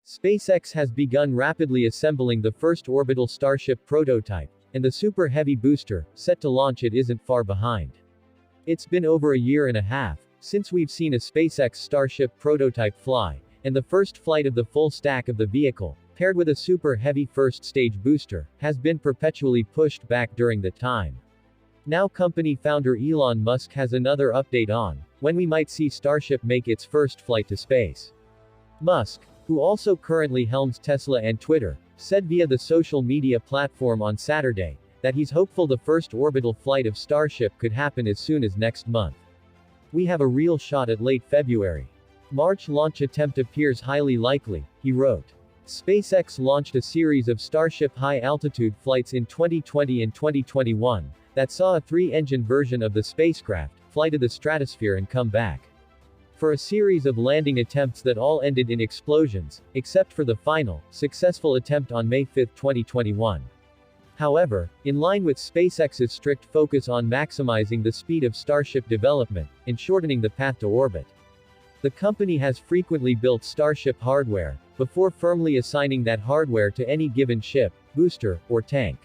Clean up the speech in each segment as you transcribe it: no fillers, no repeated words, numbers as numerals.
SpaceX has begun rapidly assembling the first orbital Starship prototype, and the Super Heavy booster, set to launch it, isn't far behind. It's been over a year and a half since we've seen a SpaceX Starship prototype fly, and the first flight of the full stack of the vehicle, paired with a Super Heavy first stage booster, has been perpetually pushed back during that time. Now company founder Elon Musk has another update on when we might see Starship make its first flight to space. Musk, who also currently helms Tesla and Twitter, said via the social media platform on Saturday that he's hopeful the first orbital flight of Starship could happen as soon as next month. "We have a real shot at late February. March launch attempt appears highly likely," he wrote. SpaceX launched a series of Starship high-altitude flights in 2020 and 2021 that saw a three-engine version of the spacecraft fly to the stratosphere and come back. For a series of landing attempts that all ended in explosions, except for the final, successful attempt on May 5, 2021. However, in line with SpaceX's strict focus on maximizing the speed of Starship development, and shortening the path to orbit, the company has frequently built Starship hardware, before firmly assigning that hardware to any given ship, booster, or tank.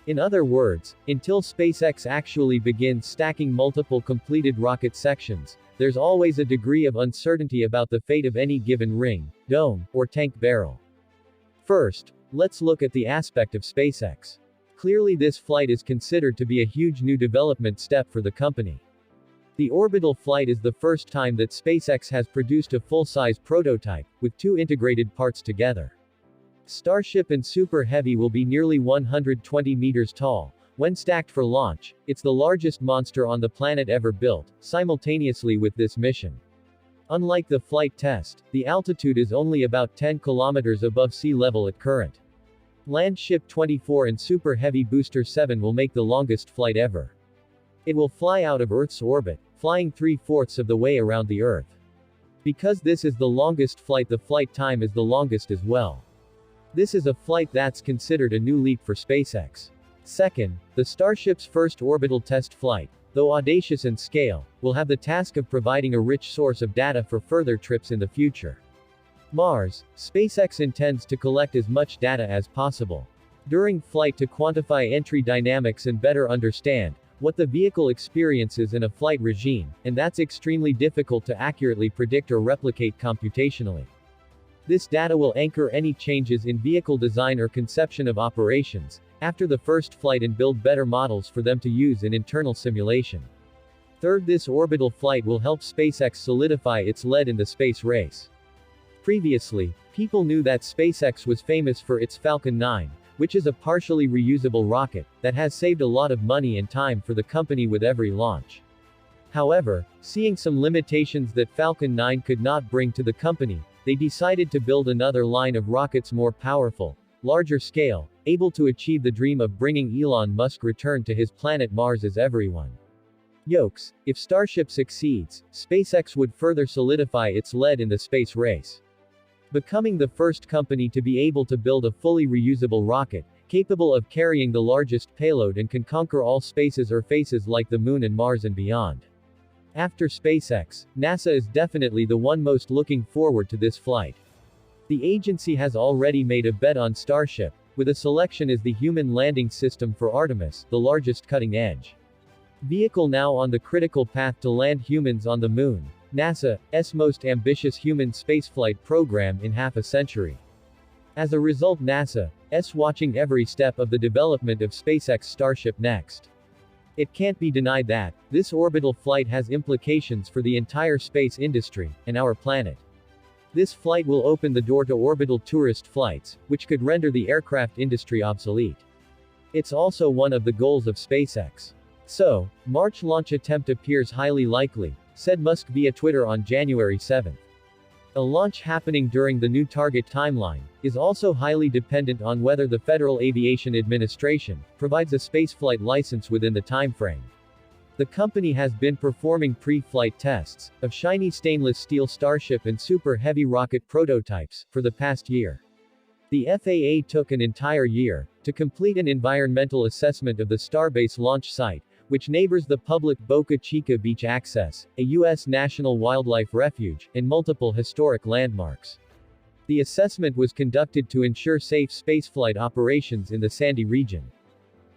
In other words, until SpaceX actually begins stacking multiple completed rocket sections, there's always a degree of uncertainty about the fate of any given ring, dome, or tank barrel. First, let's look at the aspect of SpaceX. Clearly this flight is considered to be a huge new development step for the company. The orbital flight is the first time that SpaceX has produced a full-size prototype, with two integrated parts together. Starship and Super Heavy will be nearly 120 meters tall. When stacked for launch, it's the largest monster on the planet ever built, simultaneously with this mission. Unlike the flight test, the altitude is only about 10 kilometers above sea level at current. Landship 24 and Super Heavy Booster 7 will make the longest flight ever. It will fly out of Earth's orbit, flying 3/4 of the way around the Earth. Because this is the longest flight, the flight time is the longest as well. This is a flight that's considered a new leap for SpaceX. Second, the Starship's first orbital test flight, though audacious in scale, will have the task of providing a rich source of data for further trips in the future. Mars, SpaceX intends to collect as much data as possible during flight to quantify entry dynamics and better understand what the vehicle experiences in a flight regime, and that's extremely difficult to accurately predict or replicate computationally. This data will anchor any changes in vehicle design or conception of operations after the first flight and build better models for them to use in internal simulation. Third, this orbital flight will help SpaceX solidify its lead in the space race. Previously, people knew that SpaceX was famous for its Falcon 9, which is a partially reusable rocket that has saved a lot of money and time for the company with every launch. However, seeing some limitations that Falcon 9 could not bring to the company, they decided to build another line of rockets more powerful, larger scale, able to achieve the dream of bringing Elon Musk return to his planet Mars as everyone. Yokes, if Starship succeeds, SpaceX would further solidify its lead in the space race, becoming the first company to be able to build a fully reusable rocket, capable of carrying the largest payload and can conquer all spaces or faces like the Moon and Mars and beyond. After SpaceX, NASA is definitely the one most looking forward to this flight. The agency has already made a bet on Starship, with a selection as the human landing system for Artemis, the largest cutting-edge vehicle now on the critical path to land humans on the Moon, NASA's most ambitious human spaceflight program in half a century. As a result, NASA's watching every step of the development of SpaceX Starship Next. It can't be denied that this orbital flight has implications for the entire space industry, and our planet. This flight will open the door to orbital tourist flights, which could render the aircraft industry obsolete. It's also one of the goals of SpaceX. So, March launch attempt appears highly likely, said Musk via Twitter on January 7. A launch happening during the new target timeline is also highly dependent on whether the Federal Aviation Administration provides a spaceflight license within the timeframe. The company has been performing pre-flight tests of shiny stainless steel Starship and Super Heavy rocket prototypes for the past year. The FAA took an entire year to complete an environmental assessment of the Starbase launch site, which neighbors the public Boca Chica Beach Access, a U.S. National Wildlife Refuge, and multiple historic landmarks. The assessment was conducted to ensure safe spaceflight operations in the sandy region.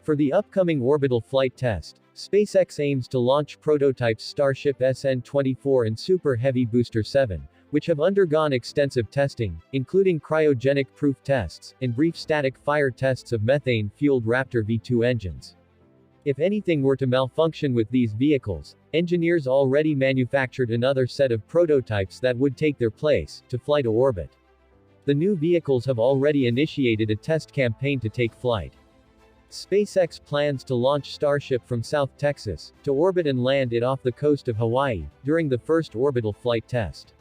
For the upcoming orbital flight test, SpaceX aims to launch prototypes Starship SN-24 and Super Heavy Booster 7, which have undergone extensive testing, including cryogenic-proof tests, and brief static fire tests of methane-fueled Raptor V2 engines. If anything were to malfunction with these vehicles, engineers already manufactured another set of prototypes that would take their place, to fly to orbit. The new vehicles have already initiated a test campaign to take flight. SpaceX plans to launch Starship from South Texas, to orbit and land it off the coast of Hawaii, during the first orbital flight test.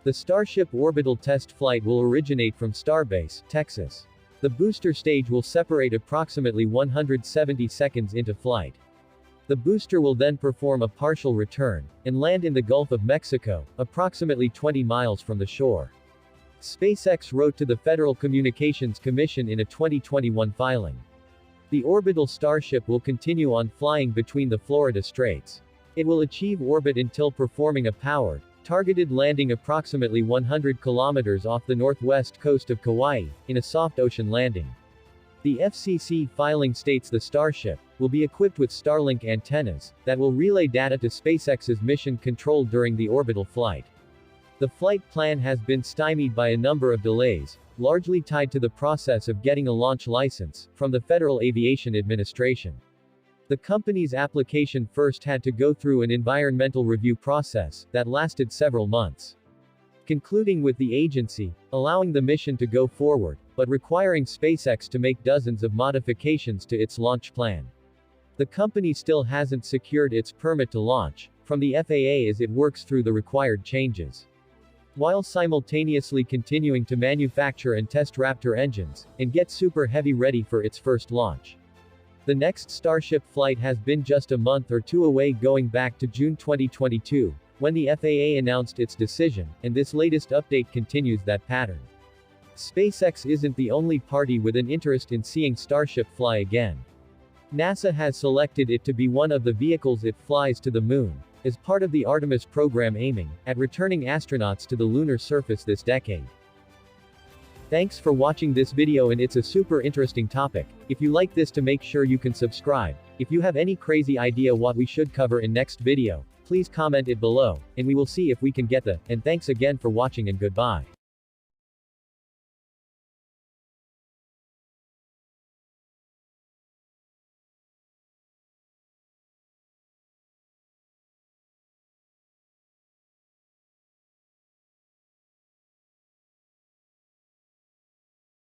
The Starship orbital test flight will originate from Starbase, Texas. The booster stage will separate approximately 170 seconds into flight. The booster will then perform a partial return, and land in the Gulf of Mexico, approximately 20 miles from the shore. SpaceX wrote to the Federal Communications Commission in a 2021 filing. The orbital Starship will continue on flying between the Florida Straits. It will achieve orbit until performing a powered, targeted landing approximately 100 kilometers off the northwest coast of Kauai, in a soft ocean landing. The FCC filing states the Starship will be equipped with Starlink antennas that will relay data to SpaceX's mission control during the orbital flight. The flight plan has been stymied by a number of delays, largely tied to the process of getting a launch license from the Federal Aviation Administration. The company's application first had to go through an environmental review process that lasted several months, concluding with the agency allowing the mission to go forward, but requiring SpaceX to make dozens of modifications to its launch plan. The company still hasn't secured its permit to launch from the FAA as it works through the required changes, while simultaneously continuing to manufacture and test Raptor engines, and get Super Heavy ready for its first launch. The next Starship flight has been just a month or two away, going back to June 2022, when the FAA announced its decision, and this latest update continues that pattern. SpaceX isn't the only party with an interest in seeing Starship fly again. NASA has selected it to be one of the vehicles it flies to the Moon, as part of the Artemis program aiming at returning astronauts to the lunar surface this decade. Thanks for watching this video, and it's a super interesting topic. If you like this, to make sure you can subscribe. If you have any crazy idea what we should cover in next video, please comment it below, and we will see if we can get the, and thanks again for watching and goodbye.